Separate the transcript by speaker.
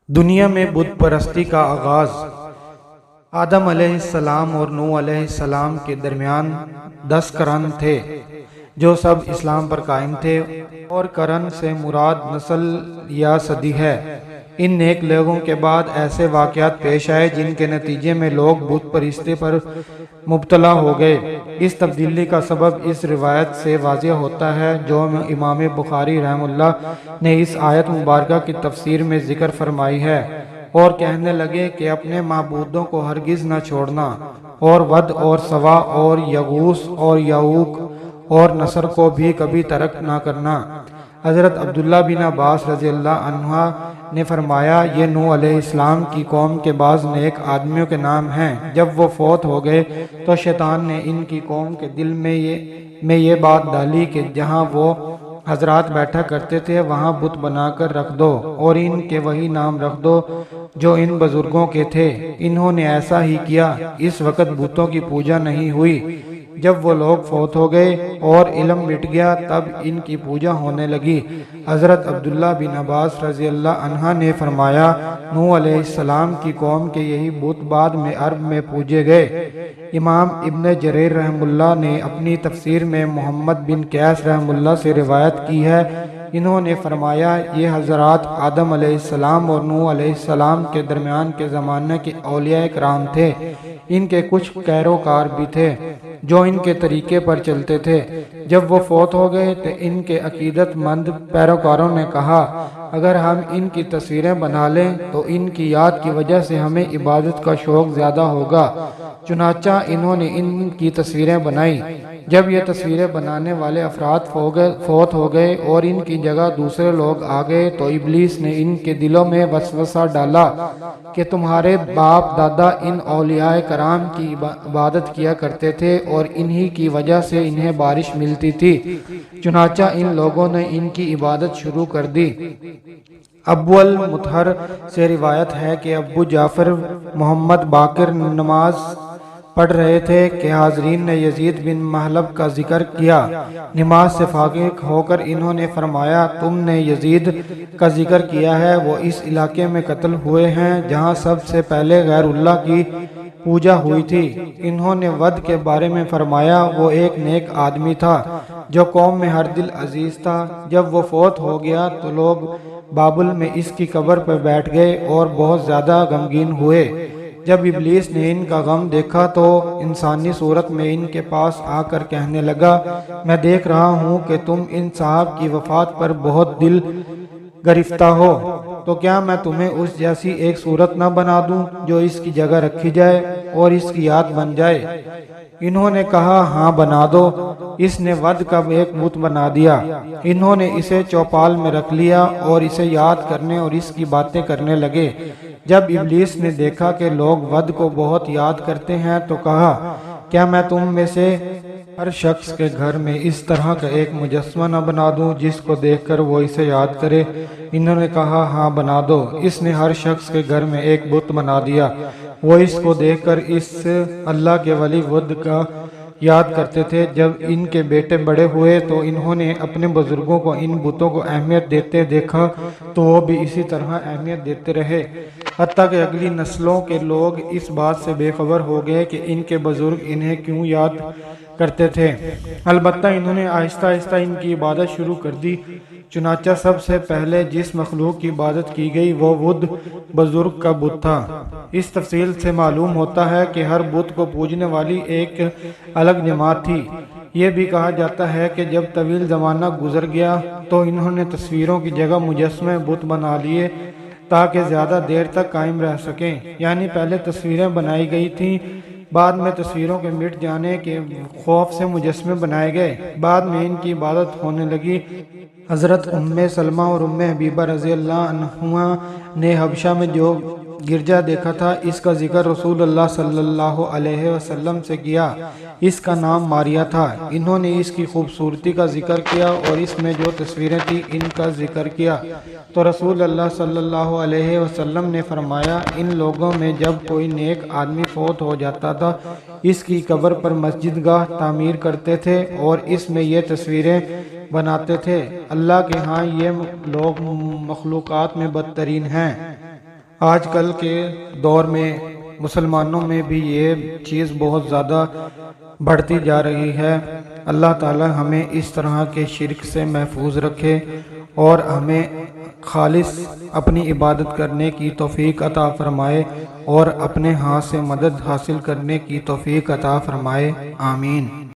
Speaker 1: دنیا میں بت پرستی کا آغاز آدم علیہ السلام اور نوح علیہ السلام کے درمیان 10 قرن تھے جو سب اسلام پر قائم تھے، اور قرن سے مراد نسل یا صدی ہے۔ ان نیک لوگوں کے بعد ایسے واقعات پیش آئے جن کے نتیجے میں لوگ بت پرستی پر مبتلا ہو گئے۔ اس تبدیلی کا سبب اس روایت سے واضح ہوتا ہے جو امام بخاری رحمہ اللہ نے اس آیت مبارکہ کی تفسیر میں ذکر فرمائی ہے، اور کہنے لگے کہ اپنے معبودوں کو ہرگز نہ چھوڑنا، اور ود اور سوا اور یغوث اور یعوق اور نصر کو بھی کبھی ترک نہ کرنا۔ حضرت عبداللہ بن عباس رضی اللہ عنہ نے فرمایا، یہ نوح علیہ السلام کی قوم کے بعض نیک آدمیوں کے نام ہیں۔ جب وہ فوت ہو گئے تو شیطان نے ان کی قوم کے دل میں یہ بات ڈالی کہ جہاں وہ حضرات بیٹھا کرتے تھے وہاں بت بنا کر رکھ دو، اور ان کے وہی نام رکھ دو جو ان بزرگوں کے تھے۔ انہوں نے ایسا ہی کیا۔ اس وقت بتوں کی پوجا نہیں ہوئی۔ جب وہ لوگ فوت ہو گئے اور علم مٹ گیا تب ان کی پوجا ہونے لگی۔ حضرت عبداللہ بن عباس رضی اللہ عنہ نے فرمایا، نوح علیہ السلام کی قوم کے یہی بت بعد میں عرب میں پوجے گئے۔ امام ابن جریر رحمہ اللہ نے اپنی تفسیر میں محمد بن قیس رحمہ اللہ سے روایت کی ہے، انہوں نے فرمایا، یہ حضرات آدم علیہ السلام اور نوح علیہ السلام کے درمیان کے زمانے کے اولیاء کرام تھے۔ ان کے کچھ پیروکار بھی تھے جو ان کے طریقے پر چلتے تھے۔ جب وہ فوت ہو گئے تو ان کے عقیدت مند پیروکاروں نے کہا، اگر ہم ان کی تصویریں بنا لیں تو ان کی یاد کی وجہ سے ہمیں عبادت کا شوق زیادہ ہوگا۔ چنانچہ انہوں نے ان کی تصویریں بنائیں۔ جب یہ تصویریں بنانے والے افراد فوت ہو گئے اور ان کی جگہ دوسرے لوگ آ گئے تو ابلیس نے ان کے دلوں میں وسوسہ ڈالا کہ تمہارے باپ دادا ان اولیاء کرام کی عبادت کیا کرتے تھے اور انہی کی وجہ سے انہیں بارش ملتی تھی۔ چنانچہ ان لوگوں نے ان کی عبادت شروع کر دی۔ ابو المطہر سے روایت ہے کہ ابو جعفر محمد باقر نماز پڑھ رہے تھے کہ حاضرین نے یزید بن محلب کا ذکر کیا۔ نماز سے فارغ ہو کر انہوں نے فرمایا، تم نے یزید کا ذکر کیا ہے، وہ اس علاقے میں قتل ہوئے ہیں جہاں سب سے پہلے غیر اللہ کی پوجا ہوئی تھی۔ انہوں نے ود کے بارے میں فرمایا، وہ ایک نیک آدمی تھا جو قوم میں ہر دل عزیز تھا۔ جب وہ فوت ہو گیا تو لوگ بابل میں اس کی قبر پر بیٹھ گئے اور بہت زیادہ غمگین ہوئے۔ جب ابلیس نے ان کا غم دیکھا تو انسانی صورت میں ان کے پاس آ کر کہنے لگا، میں دیکھ رہا ہوں کہ تم ان صاحب کی وفات پر بہت دل گرفتہ ہو، تو کیا میں تمہیں اس جیسی ایک صورت نہ بنا دوں جو اس کی جگہ رکھی جائے اور اس کی یاد بن جائے؟ انہوں نے کہا، ہاں بنا دو۔ اس نے ود کا ایک بت بنا دیا۔ انہوں نے اسے چوپال میں رکھ لیا اور اسے یاد کرنے اور اس کی باتیں کرنے لگے۔ جب ابلیس نے دیکھا کہ لوگ ود کو بہت یاد کرتے ہیں تو کہا، کیا میں تم میں سے ہر شخص کے گھر میں اس طرح کا ایک مجسمہ نہ بنا دوں جس کو دیکھ کر وہ اسے یاد کرے؟ انہوں نے کہا، ہاں بنا دو۔ اس نے ہر شخص کے گھر میں ایک بت بنا دیا۔ وہ اس کو دیکھ کر اس اللہ کے ولی ود کا یاد کرتے تھے۔ جب ان کے بیٹے بڑے ہوئے تو انہوں نے اپنے بزرگوں کو ان بتوں کو اہمیت دیتے دیکھا تو وہ بھی اسی طرح اہمیت دیتے رہے، حتیٰ کہ اگلی نسلوں کے لوگ اس بات سے بے خبر ہو گئے کہ ان کے بزرگ انہیں کیوں یاد کرتے تھے۔ البتہ انہوں نے آہستہ آہستہ ان کی عبادت شروع کر دی۔ چنانچہ سب سے پہلے جس مخلوق کی عبادت کی گئی وہ ود بزرگ کا بت تھا۔ اس تفصیل سے معلوم ہوتا ہے کہ ہر بت کو پوجنے والی ایک الگ جماعت تھی۔ یہ بھی کہا جاتا ہے کہ جب طویل زمانہ گزر گیا تو انہوں نے تصویروں کی جگہ مجسمے بت بنا لیے تاکہ زیادہ دیر تک قائم رہ سکیں، یعنی پہلے تصویریں بنائی گئی تھیں، بعد میں تصویروں کے مٹ جانے کے خوف سے مجسمے بنائے گئے، بعد میں ان کی عبادت ہونے لگی۔ حضرت ام سلمہ اور ام حبیبہ رضی اللہ عنہما نے حبشہ میں جو گرجا دیکھا تھا اس کا ذکر رسول اللہ صلی اللہ علیہ وسلم سے کیا۔ اس کا نام ماریا تھا۔ انہوں نے اس کی خوبصورتی کا ذکر کیا اور اس میں جو تصویریں تھیں ان کا ذکر کیا تو رسول اللہ صلی اللہ علیہ وسلم نے فرمایا، ان لوگوں میں جب کوئی نیک آدمی فوت ہو جاتا تھا اس کی قبر پر مسجد گاہ تعمیر کرتے تھے اور اس میں یہ تصویریں بناتے تھے۔ اللہ کے ہاں یہ لوگ مخلوقات میں بدترین ہیں۔ آج کل کے دور میں مسلمانوں میں بھی یہ چیز بہت زیادہ بڑھتی جا رہی ہے۔ اللہ تعالی ہمیں اس طرح کے شرک سے محفوظ رکھے اور ہمیں خالص اپنی عبادت کرنے کی توفیق عطا فرمائے اور اپنے ہاتھ سے مدد حاصل کرنے کی توفیق عطا فرمائے، آمین۔